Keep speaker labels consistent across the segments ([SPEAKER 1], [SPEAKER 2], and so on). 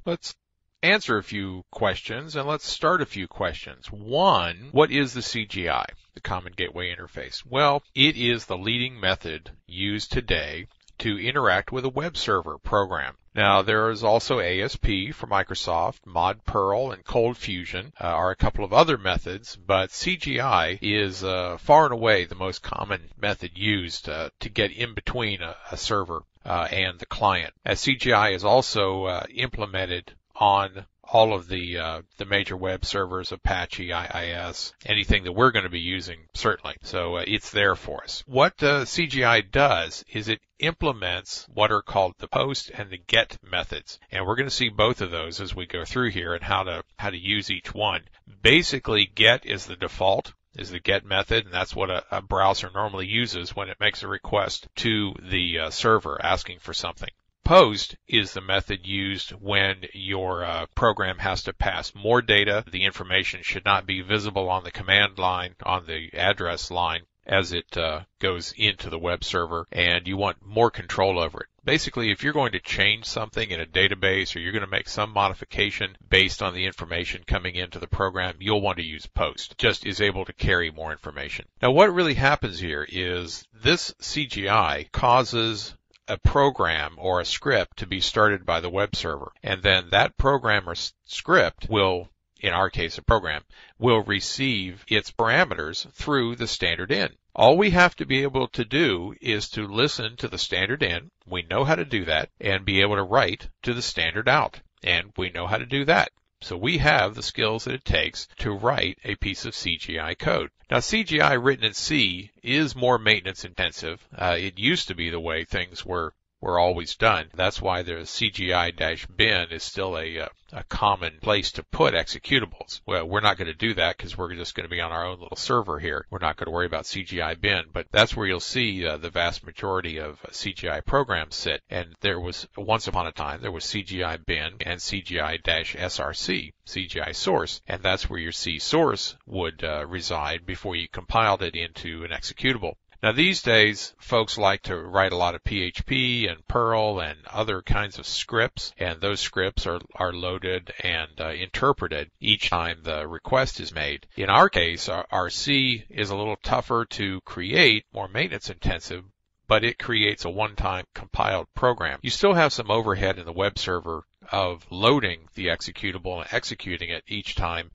[SPEAKER 1] Let's answer a few questions, and let's start a few questions. One, what is the CGI, the Common Gateway Interface? Well, it is the leading method used today to interact with a web server program. Now, there is also ASP for Microsoft, Mod Perl, and Cold Fusion are a couple of other methods, but CGI is far and away the most common method used to get in between a server and the client. As CGI is also implemented on all of the major web servers, Apache, IIS, anything that we're going to be using, certainly. So it's there for us. What CGI does is it implements what are called the post and the get methods. And we're going to see both of those as we go through here and how to use each one. Basically, get is the default, is the get method, and that's what a browser normally uses when it makes a request to the server asking for something. Post is the method used when your program has to pass more data. The information should not be visible on the command line, on the address line, as it goes into the web server, and you want more control over it. Basically, if you're going to change something in a database or you're going to make some modification based on the information coming into the program, you'll want to use post. It just is able to carry more information. Now, what really happens here is this CGI causes a program or a script to be started by the web server, and then that program or script will, in our case a program, will receive its parameters through the standard in. All we have to be able to do is to listen to the standard in. We know how to do that, and be able to write to the standard out, and we know how to do that. So we have the skills that it takes to write a piece of CGI code. Now, CGI written in C is more maintenance intensive. It used to be the way things were always done. That's why the CGI-bin is still a common place to put executables. Well, we're not going to do that because we're just going to be on our own little server here. We're not going to worry about CGI-bin, but that's where you'll see the vast majority of CGI programs sit. And there was, once upon a time, there was CGI-bin and CGI-src, CGI source, and that's where your C source would reside before you compiled it into an executable. Now, these days, folks like to write a lot of PHP and Perl and other kinds of scripts, and those scripts are loaded and interpreted each time the request is made. In our case, our C is a little tougher to create, more maintenance intensive, but it creates a one-time compiled program. You still have some overhead in the web server of loading the executable and executing it each time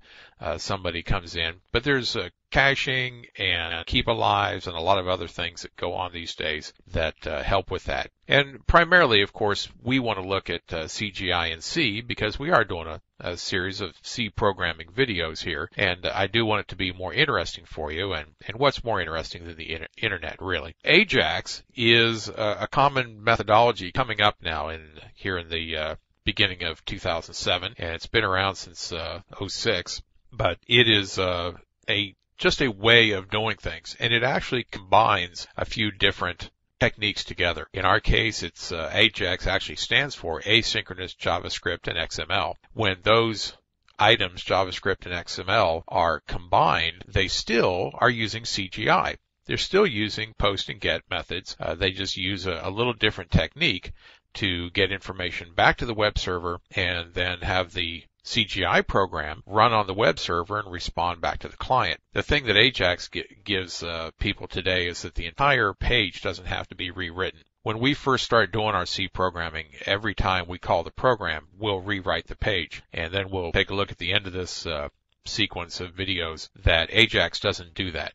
[SPEAKER 1] somebody comes in, but there's caching and keep alives and a lot of other things that go on these days that help with that. And primarily, of course, we want to look at CGI and C because we are doing a series of C programming videos here, and I do want it to be more interesting for you, and what's more interesting than the internet, really. AJAX is a common methodology coming up now here in the beginning of 2007, and it's been around since 06, but it is just a way of doing things, and it actually combines a few different techniques together. In our case, it's AJAX actually stands for Asynchronous JavaScript and XML. When those items, JavaScript and XML, are combined, they still are using CGI. They're still using post and get methods. They just use a little different technique to get information back to the web server and then have the CGI program run on the web server and respond back to the client. The thing that AJAX gives people today is that the entire page doesn't have to be rewritten. When we first start doing our C programming, every time we call the program, we'll rewrite the page, and then we'll take a look at the end of this sequence of videos that AJAX doesn't do that.